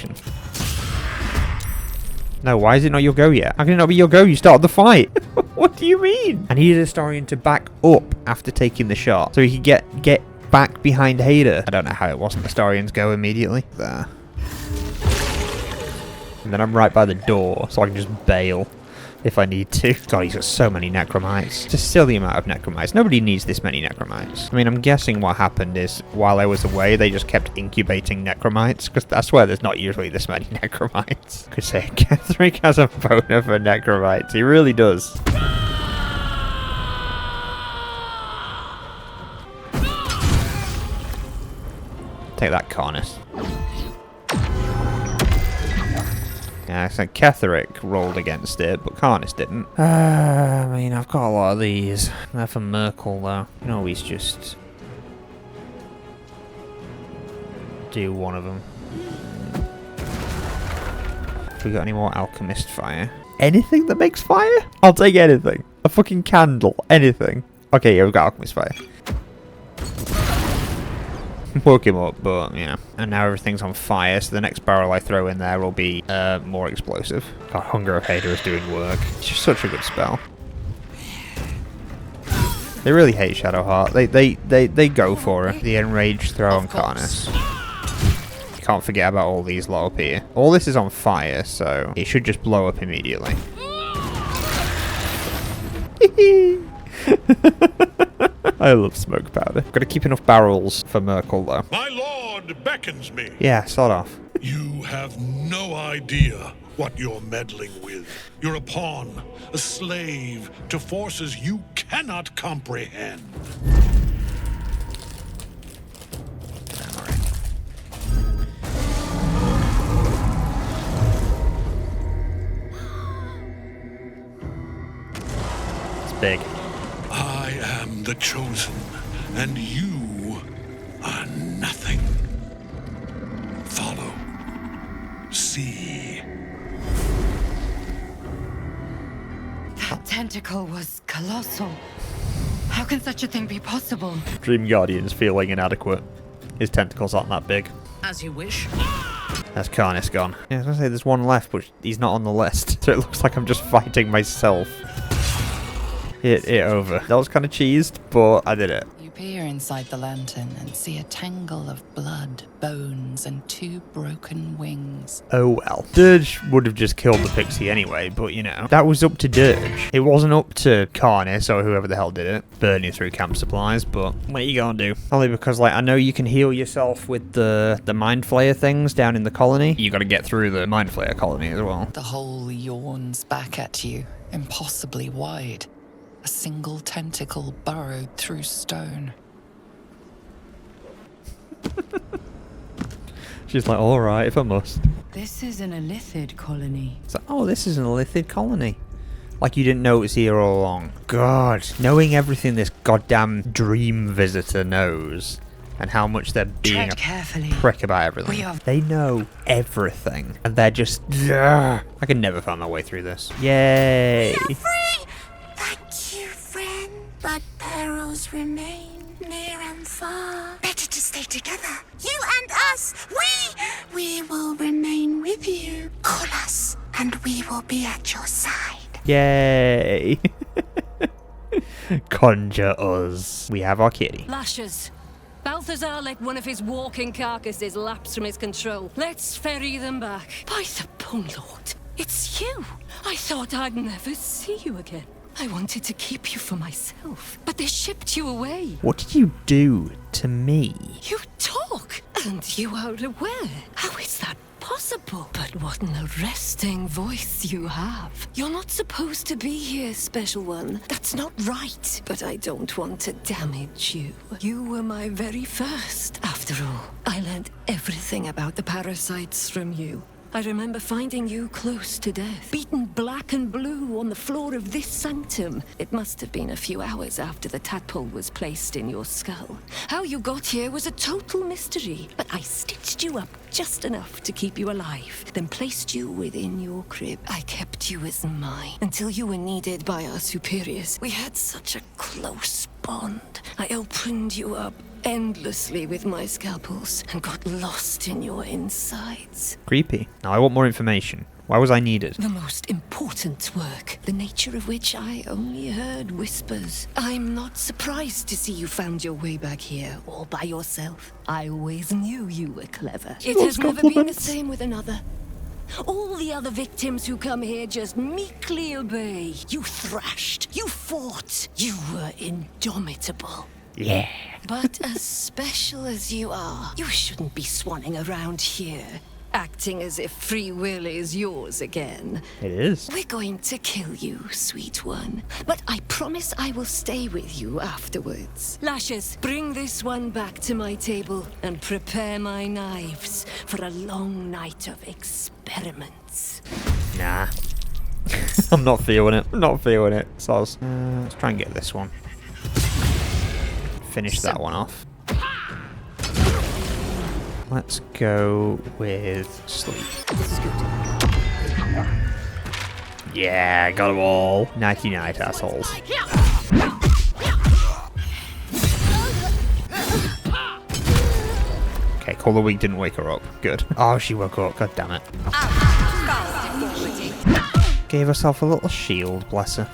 No, why is it not your go yet? How can it not be your go? You started the fight. What do you mean? I needed Astarion to back up after taking the shot. So he could get back behind Hader. I don't know how it wasn't Astarion's go immediately. There. And then I'm right by the door, so I can just bail if I need to. God, he's got so many necromites. It's a silly amount of necromites. Nobody needs this many necromites. I mean, I'm guessing what happened is while I was away, they just kept incubating necromites, because I swear there's not usually this many necromites. Could say Ketheric has a boner for necromites. He really does. Take that, Karnas. Yeah, so Ketheric rolled against it, but Karnas didn't. I mean, I've got a lot of these. They're for Merkel, though. You can always just do one of them. Have we got any more Alchemist fire? Anything that makes fire? I'll take anything. A fucking candle. Anything. Okay, yeah, we've got Alchemist fire. Woke him up, but yeah. And now everything's on fire, so the next barrel I throw in there will be more explosive. God, Hunger of Hader is doing work. It's just such a good spell. They really hate Shadowheart. They go for it. The Enraged throw on Karnas. Can't forget about all these lot up here. All this is on fire, so it should just blow up immediately. I love smoke powder. Got to keep enough barrels for Merkel, though. My lord beckons me. Yeah, sort of. You have no idea what you're meddling with. You're a pawn, a slave to forces you cannot comprehend. It's big. I am the chosen, and you are nothing. Follow. See. That tentacle was colossal. How can such a thing be possible? Dream Guardian's feeling inadequate. His tentacles aren't that big. As you wish. That's Carnis gone. Yeah, I was gonna say there's one left, but he's not on the list. So it looks like I'm just fighting myself. It over. That was kind of cheesed, but I did it. You peer inside the lantern and see a tangle of blood, bones, and 2 broken wings. Oh well. Dirge would have just killed the pixie anyway, but you know, that was up to Dirge. It wasn't up to Carnis or whoever the hell did it. Burning through camp supplies, but what are you gonna do? Only because, like, I know you can heal yourself with the Mind Flayer things down in the colony. You gotta get through the Mind Flayer colony as well. The hole yawns back at you, impossibly wide. A single tentacle burrowed through stone. She's like, alright, if I must. This is an Illithid colony. It's like, oh, this is an Illithid colony. Like you didn't know it was here all along. God, knowing everything this goddamn dream visitor knows, and how much they're being carefully. Prick about everything. They know everything, and they're just... I can never find my way through this. Yay! You're free! Thank you, friend. But perils remain near and far. Better to stay together. You and us. We will remain with you. Call us, and we will be at your side. Yay! Conjure us. We have our kitty. Lashes. Balthazar let one of his walking carcasses lapse from his control. Let's ferry them back. By the Bone Lord, it's you. I thought I'd never see you again. I wanted to keep you for myself, but they shipped you away. What did you do to me? You talk, and you are aware. How is that possible? But what an arresting voice you have. You're not supposed to be here, Special One. That's not right. But I don't want to damage you. You were my very first, after all. I learned everything about the parasites from you. I remember finding you close to death, beaten black and blue on the floor of this sanctum. It must have been a few hours after the tadpole was placed in your skull. How you got here was a total mystery, but I stitched you up just enough to keep you alive, then placed you within your crib. I kept you as mine until you were needed by our superiors. We had such a close bond. I opened you up endlessly with my scalpels and got lost in your insides. Creepy. Now I want more information. Why was I needed? The most important work, the nature of which I only heard whispers. I'm not surprised to see you found your way back here all by yourself. I always knew you were clever. It has never been the same with another. All the other victims who come here just meekly obey. You thrashed, you fought, you were indomitable. Yeah. But as special as you are, you shouldn't be swanning around here, acting as if free will is yours again. It is. We're going to kill you, sweet one. But I promise I will stay with you afterwards. Lashes, bring this one back to my table and prepare my knives for a long night of experiments. Nah. I'm not feeling it. I'm not feeling it. So let's try and get this one. Finish that one off. Let's go with sleep. Yeah, got them all. Nighty night, assholes. Okay, Call the Week didn't wake her up. Good. Oh, she woke up. God damn it. Gave herself a little shield, bless her.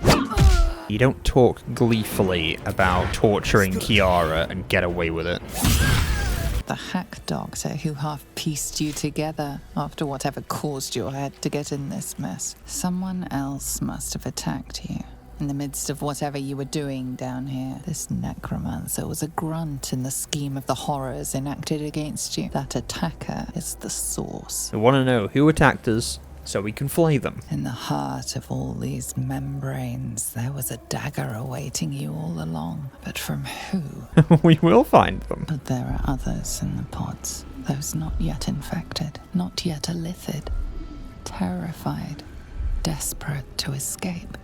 You don't talk gleefully about torturing Kiara and get away with it. The hack doctor who half pieced you together after whatever caused your head to get in this mess. Someone else must have attacked you. In the midst of whatever you were doing down here, this necromancer was a grunt in the scheme of the horrors enacted against you. That attacker is the source. We want to know who attacked us so we can flay them. In the heart of all these membranes, there was a dagger awaiting you all along. But from who? We will find them. But there are others in the pods. Those not yet infected, not yet elithid, terrified, desperate to escape.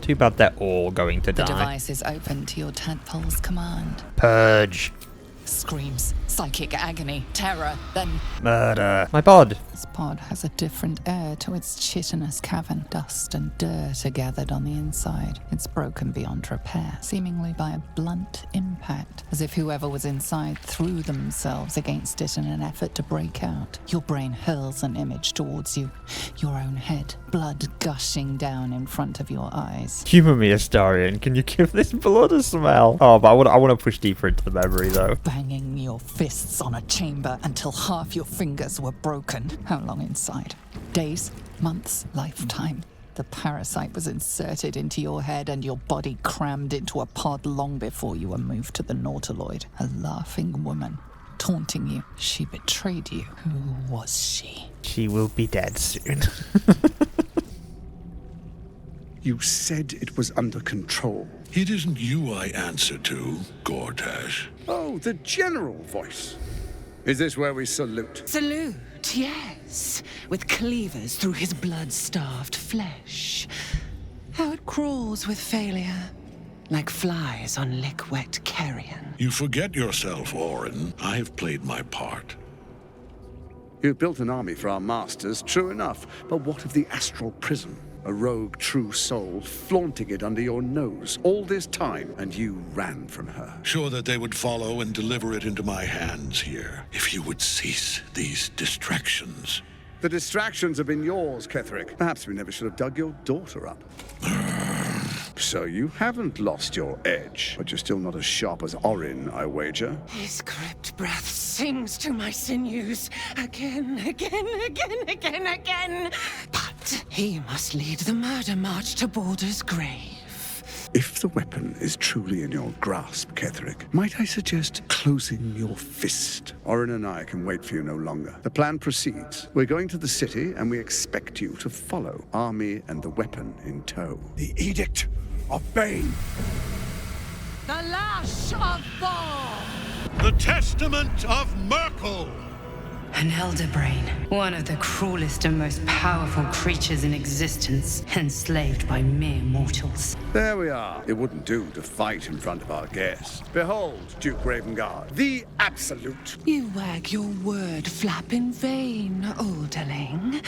Too bad they're all going to die. The device is open to your tadpole's command. Purge. Screams, psychic agony, terror, then murder. My pod. This pod has a different air to its chitinous cavern. Dust and dirt are gathered on the inside. It's broken beyond repair, seemingly by a blunt impact, as if whoever was inside threw themselves against it in an effort to break out. Your brain hurls an image towards you, your own head, blood gushing down in front of your eyes. Humour me, Astarion. Can you give this blood a smell? Oh, but I want to push deeper into the memory, though. Banging your fists on a chamber until half your fingers were broken. How long inside? Days? Months? Lifetime? The parasite was inserted into your head and your body crammed into a pod long before you were moved to the Nautiloid. A laughing woman, taunting you. She betrayed you. Who was she? She will be dead soon. You said it was under control. It isn't you I answer to, Gortash. Oh, the general voice. Is this where we salute? Salute, yes. With cleavers through his blood-starved flesh. How it crawls with failure. Like flies on lick-wet carrion. You forget yourself, Orin. I have played my part. You've built an army for our masters, true enough. But what of the astral prism? A rogue true soul flaunting it under your nose all this time, and you ran from her. Sure that they would follow and deliver it into my hands here, if you would cease these distractions. The distractions have been yours, Ketherick. Perhaps we never should have dug your daughter up. So you haven't lost your edge, but you're still not as sharp as Orin, I wager. His crypt breath sings to my sinews. Again. But he must lead the murder march to Baldur's grave. If the weapon is truly in your grasp, Ketherick, might I suggest closing your fist? Orin and I can wait for you no longer. The plan proceeds. We're going to the city, and we expect you to follow, army and the weapon in tow. The Edict of Bane. The Lash of Thor. The Testament of Merkel. An elder brain, one of the cruelest and most powerful creatures in existence, enslaved by mere mortals. There we are. It wouldn't do to fight in front of our guests. Behold, Duke Ravengard, the Absolute. You wag your word flap in vain, olderling.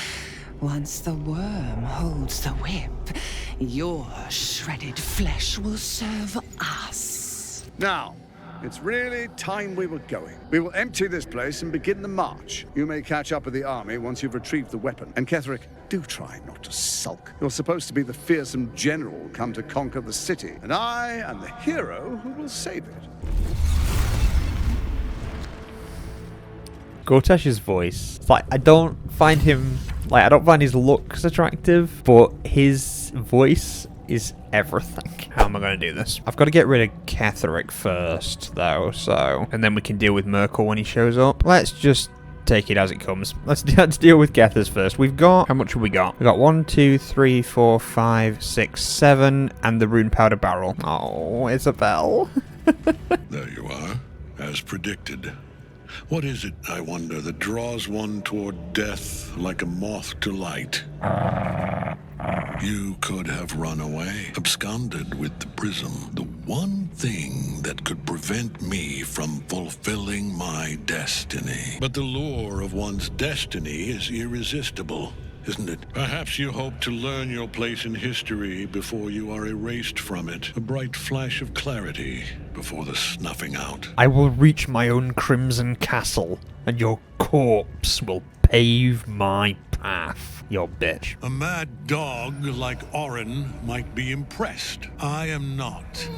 Once the worm holds the whip, your shredded flesh will serve us. Now, it's really time we were going. We will empty this place and begin the march. You may catch up with the army once you've retrieved the weapon. And Ketherick, do try not to sulk. You're supposed to be the fearsome general come to conquer the city, and I am the hero who will save it. Gortash's voice. It's like, I don't find his looks attractive, but his voice is everything. How am I going to do this? I've got to get rid of Ketherick first, though, and then we can deal with Merkel when he shows up. Let's just take it as it comes. Let's deal with Gethers first. We've got, how much have we got? We've got 1, 2, 3, 4, 5, 6, 7, and the rune powder barrel. Oh, Isabel. There you are, as predicted. What is it, I wonder, that draws one toward death like a moth to light? You could have run away, absconded with the prism, the one thing that could prevent me from fulfilling my destiny. But the lure of one's destiny is irresistible, isn't it? Perhaps you hope to learn your place in history before you are erased from it. A bright flash of clarity before the snuffing out. I will reach my own crimson castle, and your corpse will pave my path, you bitch. A mad dog like Orin might be impressed. I am not.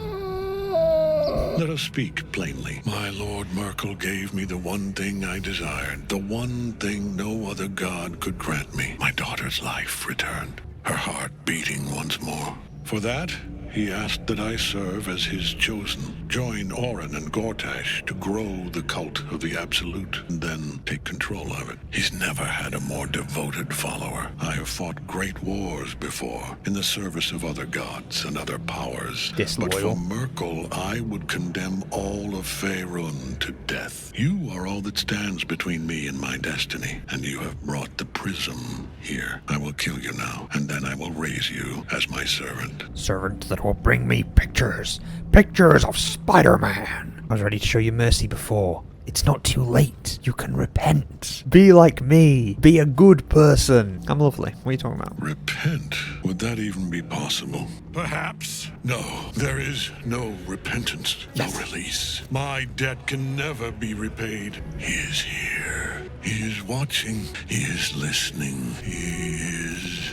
Let us speak plainly. My Lord Merkel gave me the one thing I desired, the one thing no other god could grant me. My daughter's life returned, her heart beating once more. For that, he asked that I serve as his chosen, join Orin and Gortash to grow the cult of the Absolute, and then take control of it. He's never had a more devoted follower. I have fought great wars before, in the service of other gods and other powers. But for Merkel, I would condemn all of Faerun to death. You are all that stands between me and my destiny, and you have brought the prism here. I will kill you now, and then I will raise you as my servant. Servant that will bring me pictures. Pictures of Spider-Man. I was ready to show you mercy before. It's not too late. You can repent. Be like me. Be a good person. I'm lovely. What are you talking about? Repent? Would that even be possible? Perhaps. No, there is no repentance, no release. My debt can never be repaid. He is here. He is watching. He is listening. He is...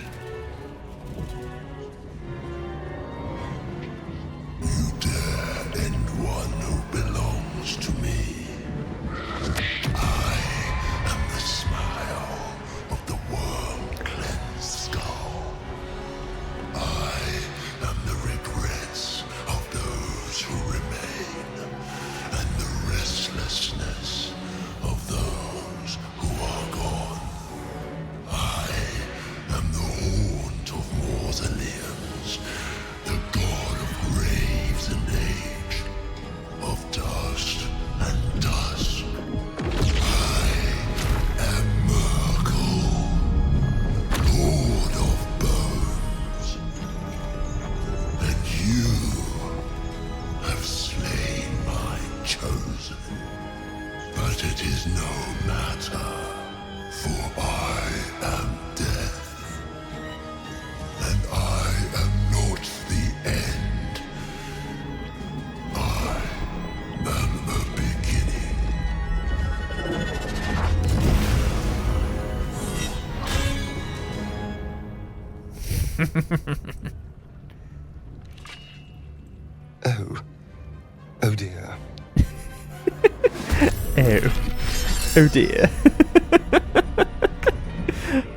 You dare end one who belongs to me. I am the smile of the world-cleansed skull. I am the regrets of those who remain, and the restlessness of those who are gone. I am the haunt of mausoleums, the god of graves and age, of dust and dust. I am Merkel, Lord of Bones, and you have slain my chosen. But it is no matter, for I am death, and I am not the end. I am the beginning. Oh dear. Oh dear.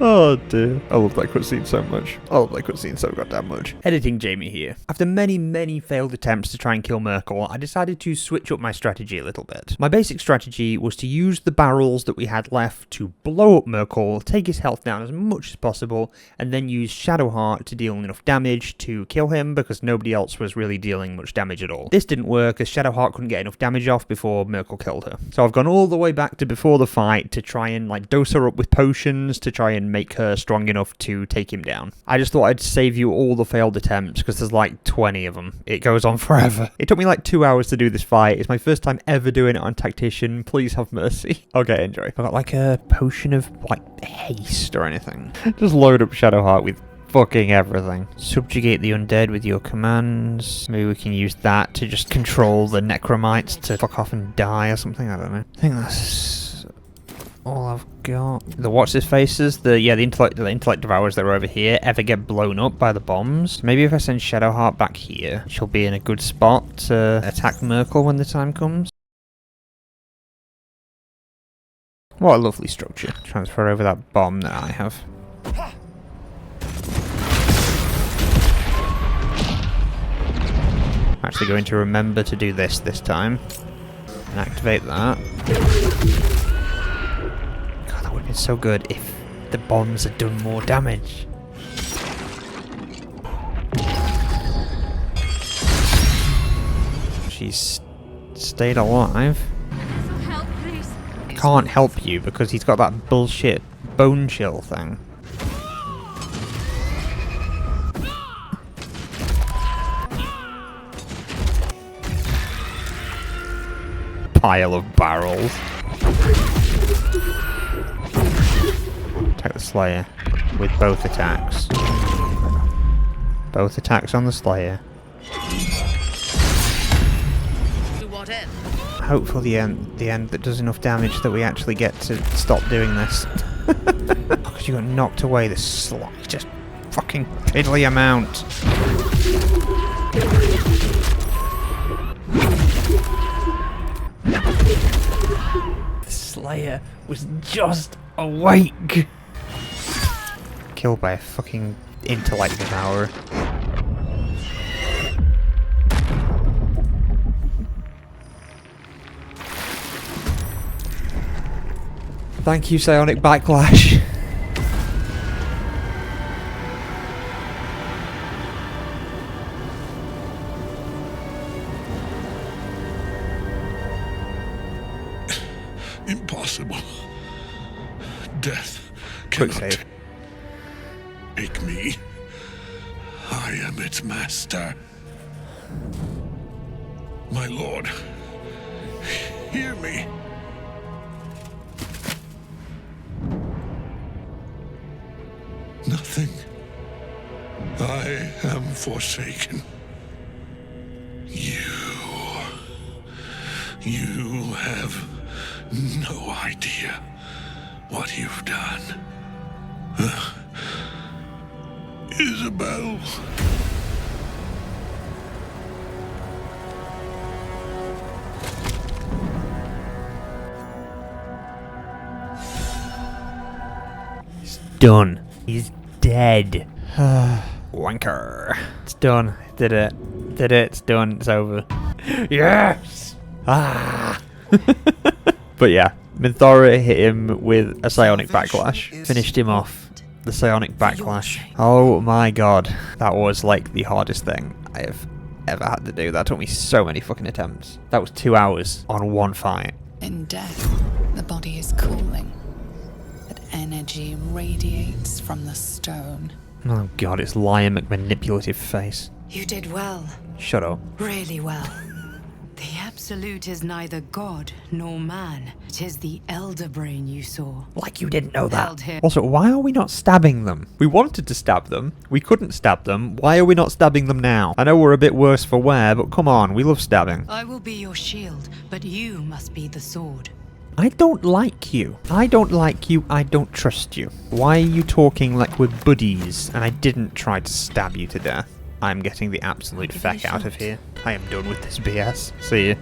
Oh dear. I love that cutscene so much. I love that cutscene so goddamn much. Editing Jamie here. After many failed attempts to try and kill Merkel, I decided to switch up my strategy a little bit. My basic strategy was to use the barrels that we had left to blow up Merkel, take his health down as much as possible, and then use Shadowheart to deal enough damage to kill him because nobody else was really dealing much damage at all. This didn't work as Shadowheart couldn't get enough damage off before Merkel killed her. So I've gone all the way back to before the fight to try and dose her up with potions to try and make her strong enough to take him down. I just thought I'd save you all the failed attempts because there's 20 of them. It goes on forever. It took me 2 hours to do this fight. It's my first time ever doing it on Tactician. Please have mercy. Okay, enjoy. I've got a potion of haste or anything. Just load up Shadowheart with fucking everything. Subjugate the undead with your commands. Maybe we can use that to just control the necromites to fuck off and die or something. I don't know. I think that's all I've got. The what's his faces, the intellect devourers that are over here ever get blown up by the bombs. Maybe if I send Shadowheart back here, she'll be in a good spot to attack Merkel when the time comes. What a lovely structure. Transfer over that bomb that I have. I'm actually going to remember to do this time. And activate that. God, that would have been so good if the bombs had done more damage. She's stayed alive. Help, please. I can't help you because he's got that bullshit bone chill thing. Pile of barrels. Attack the Slayer with both attacks. Both attacks on the Slayer. Hopefully the end that does enough damage that we actually get to stop doing this. Because you got knocked away the just fucking piddly amount. Slayer was just awake. Killed by a fucking intellect devourer. Thank you, Psionic Backlash. Impossible. Death Quick cannot save. take me. I am its master. My lord, hear me. Nothing. I am forsaken. You have no idea what you've done. Isabel. He's done. He's dead. Wanker. It's done. Did it. Did it. It's done. It's over. Yes! Ah! But yeah, Minthara hit him with a psionic backlash. Finished him off. The psionic backlash. Oh my god. That was like the hardest thing I have ever had to do. That took me so many fucking attempts. That was 2 hours on one fight. In death, the body is cooling, but energy radiates from the stone. Oh god, it's Liam McManipulative face. You did well. Shut up. Really well. The Absolute is neither god nor man. It is the Elder Brain you saw. Like you didn't know Held that. here. Also, why are we not stabbing them? We wanted to stab them. We couldn't stab them. Why are we not stabbing them now? I know we're a bit worse for wear, but come on, we love stabbing. I will be your shield, but you must be the sword. I don't like you. I don't like you. I don't trust you. Why are you talking like we're buddies and I didn't try to stab you to death? I'm getting the absolute feck out of here. I am done with this BS. See you.